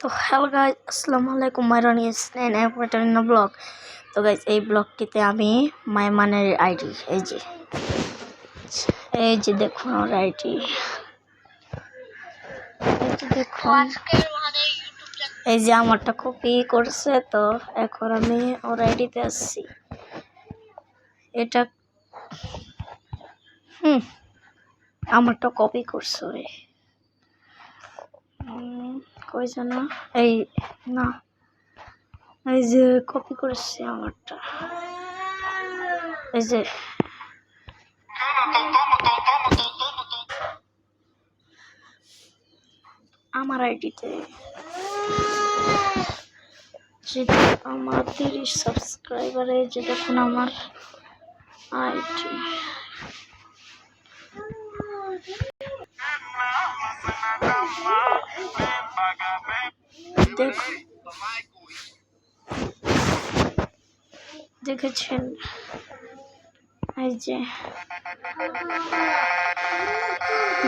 তো hello guys, আসসালামু আলাইকুম। মাইরন ইজ ইন ব্লগ। তো গাইজ, এই ব্লগটিতে আমি মাইমানের আইডি, এই যে দেখুন ওর আইডি, দেখুন এই যে আমারটা কপি করছে। তো এখন আমি ওর আইডিতে আসছি। এটা আমারটা কপি করছে ওরে, কই যেন এই না, এই যে কপি করেছে আমারটা, এই যে আমার আইডিতে যেটা আমার 30 সাবস্ক্রাইবারে, যে দেখুন আমার আইডি, দেখেছেন এই যে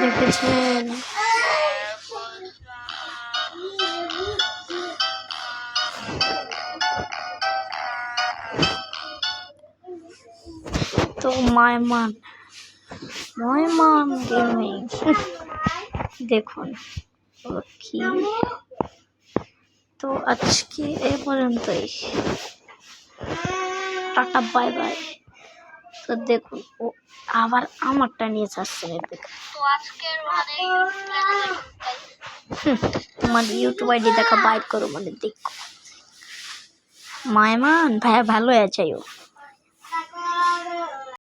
দেখেছেন। তো মাইমান গেমিং দেখুন কি। তো আজকে এ পর্যন্তই, টাটা বাই বাই। তো দেখুন ও আবার আমারটা নিয়ে যাচ্ছে, তো আজকের তোমার ইউটিউব আইডি দেখা বাইর করো, দেখো মাইমান ভাইয়া ভালো আছে।